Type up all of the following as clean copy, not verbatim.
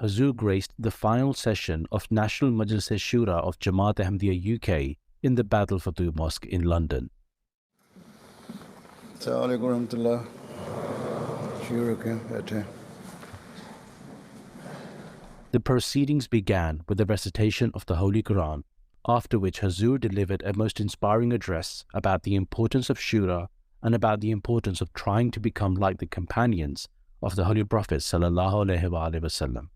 Hazoor graced the final session of National Majlis Shura of Jamaat Ahmadiyya UK in the Battle for the Mosque in London. Assalamu alaikum warahmatullah. The proceedings began with the recitation of the Holy Quran, after which Hazoor delivered a most inspiring address about the importance of Shura and about the importance of trying to become like the companions of the Holy Prophet sallallahu alaihi wasallam.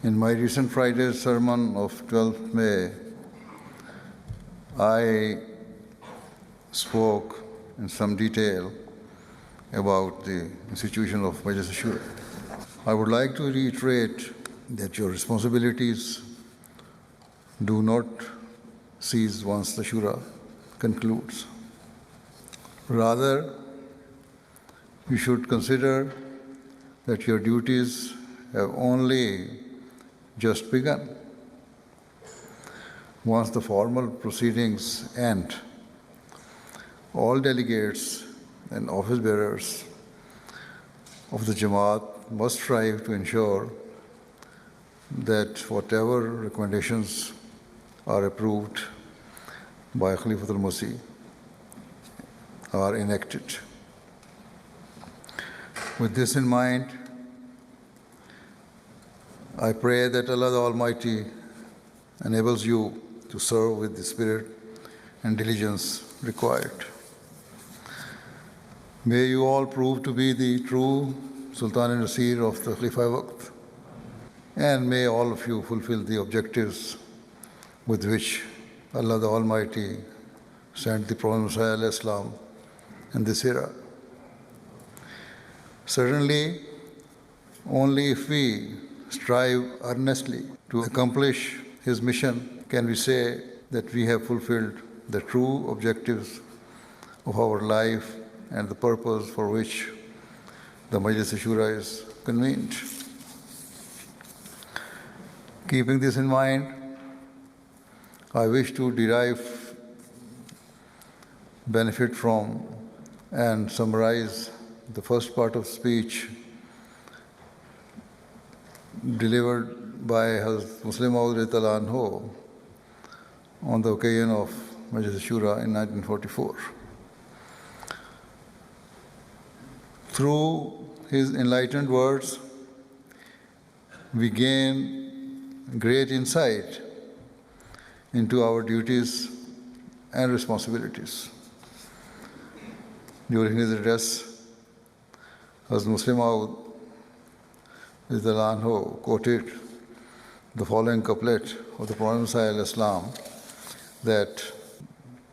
In my recent Friday's sermon of 12th May, I spoke in some detail about the institution of Majlis Shura. I would like to reiterate that your responsibilities do not cease once the Shura concludes. Rather, you should consider that your duties have only just begun. Once the formal proceedings end, all delegates and office bearers of the Jamaat must strive to ensure that whatever recommendations are approved by Khalifatul are enacted. With this in mind, I pray that Allah the Almighty enables you to serve with the spirit and diligence required. May you all prove to be the true Sultan and Nasir of the Khalifa Waqt, and may all of you fulfill the objectives with which Allah the Almighty sent the Prophet Messiah al-Islam in this era. Certainly, only if we strive earnestly to accomplish His mission can we say that we have fulfilled the true objectives of our life and the purpose for which the Majlis Shura is convened. Keeping this in mind, I wish to derive benefit from and summarize the first part of speech delivered by Hazrat Muslim Maud on the occasion of Majlis Shura in 1944. Through his enlightened words, we gain great insight into our duties and responsibilities. During his address, Hazrat Muslim Maud quoted the following couplet of the Prophet Messiah al-Islam that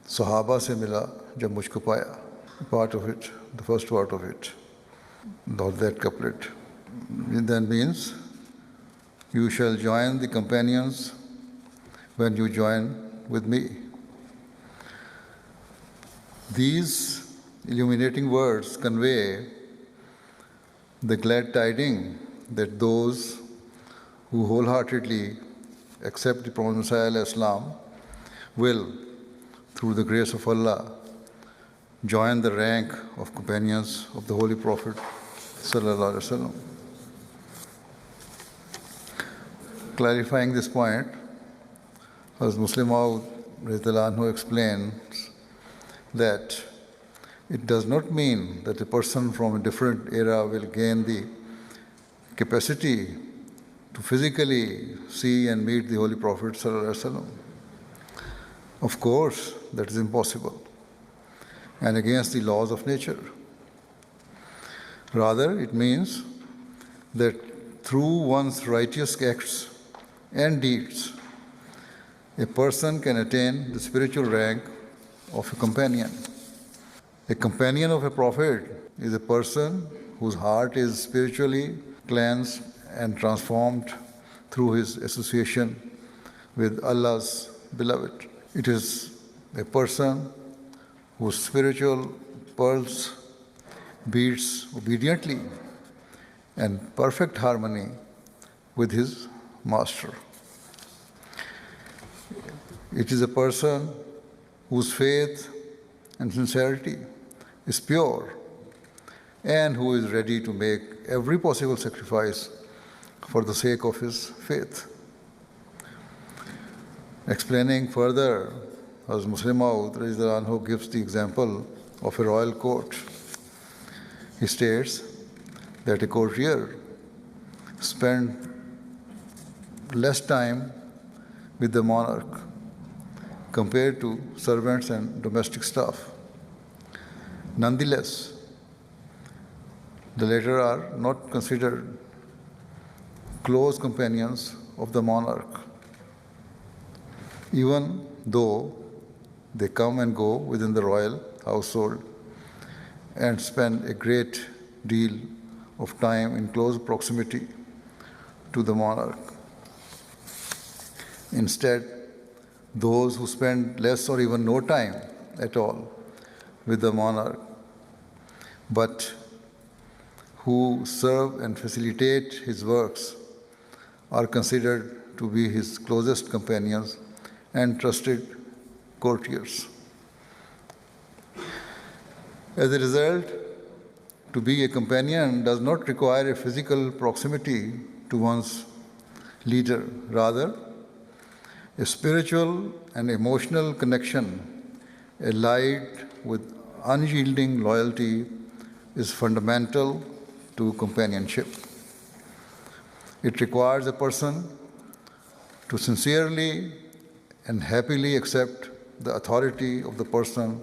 Sahaba se mila jab mujhko paya. Part of it, the first part of it, that couplet. It then means, you shall join the companions when you join with me. These illuminating words convey the glad tidings that those who wholeheartedly accept the Prophet Messiah al-Islam will, through the grace of Allah, join the rank of companions of the Holy Prophet sallallahu alaihi wasallam. Clarifying this point, as Muslim Maud explains that it does not mean that a person from a different era will gain the capacity to physically see and meet the Holy Prophet sallallahu alaihi wasallam. Of course, that is impossible and against the laws of nature. Rather, it means that through one's righteous acts and deeds, a person can attain the spiritual rank of a companion. A companion of a prophet is a person whose heart is spiritually cleansed and transformed through his association with Allah's beloved. It is a person whose spiritual pulse beats obediently and perfect harmony with his master. It is a person whose faith and sincerity is pure and who is ready to make every possible sacrifice for the sake of his faith. Explaining further, as Muslim Maud radhiyallahu anhu gives the example of a royal court. He states that a courtier spends less time with the monarch compared to servants and domestic staff. Nonetheless, the latter are not considered close companions of the monarch, even though they come and go within the royal household and spend a great deal of time in close proximity to the monarch. Instead, those who spend less or even no time at all with the monarch, but who serve and facilitate his works, are considered to be his closest companions and trusted courtiers. As a result, to be a companion does not require a physical proximity to one's leader. Rather, a spiritual and emotional connection allied with unyielding loyalty is fundamental to companionship. It requires a person to sincerely and happily accept the authority of the person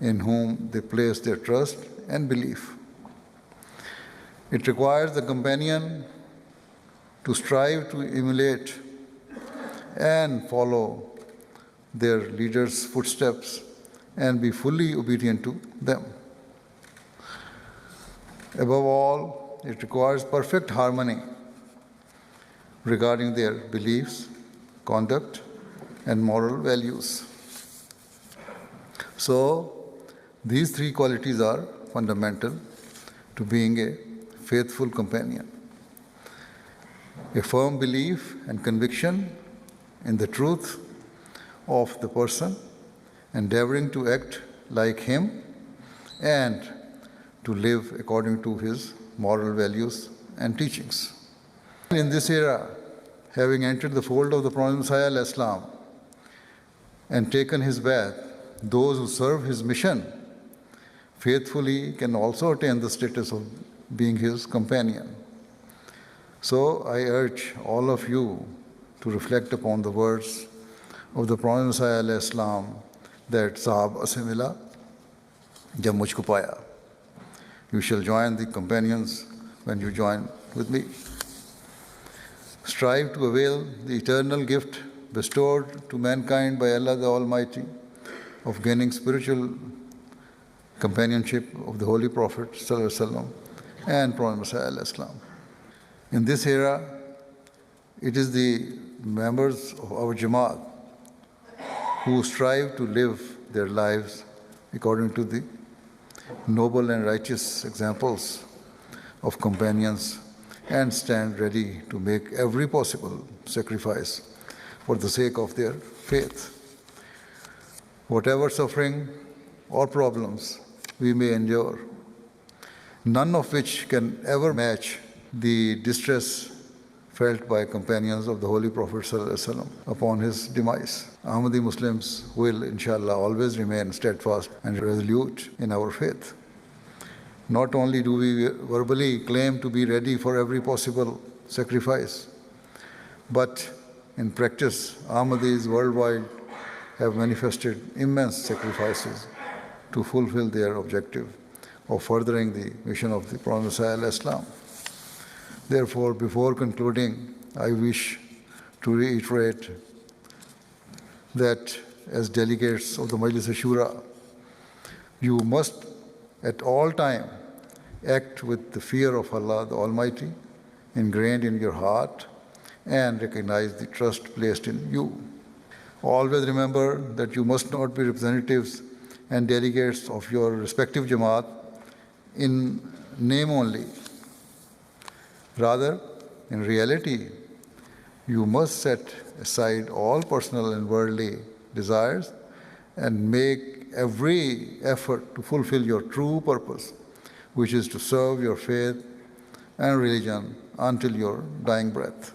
in whom they place their trust and belief. It requires the companion to strive to emulate and follow their leaders' footsteps and be fully obedient to them. Above all, it requires perfect harmony regarding their beliefs, conduct, and moral values. So, these three qualities are fundamental to being a faithful companion: a firm belief and conviction in the truth of the person, endeavoring to act like him and to live according to his moral values and teachings. In this era, having entered the fold of the Prophet Messiah al-Islam and taken his bath, those who serve his mission faithfully can also attain the status of being his companion. So I urge all of you to reflect upon the words of the Prophet Messiah al-Islam that Sahab ase mila jab mujhko paya. You shall join the companions when you join with me. Strive to avail the eternal gift bestowed to mankind by Allah the Almighty of gaining spiritual companionship of the Holy Prophet ﷺ and Prophet Messiah al-Islam. In this era, it is the members of our Jamaat who strive to live their lives according to the noble and righteous examples of companions and stand ready to make every possible sacrifice for the sake of their faith. Whatever suffering or problems we may endure, none of which can ever match the distress felt by companions of the Holy Prophet ﷺ upon his demise. Ahmadi Muslims will, inshallah, always remain steadfast and resolute in our faith. Not only do we verbally claim to be ready for every possible sacrifice, but in practice, Ahmadis worldwide have manifested immense sacrifices to fulfill their objective of furthering the mission of the Prophet Messiah al-Islam. Therefore, before concluding, I wish to reiterate that as delegates of the Majlis Shura, you must at all time act with the fear of Allah the Almighty ingrained in your heart and recognize the trust placed in you. Always remember that you must not be representatives and delegates of your respective Jamaat in name only. Rather, in reality, you must set aside all personal and worldly desires and make every effort to fulfill your true purpose, which is to serve your faith and religion until your dying breath.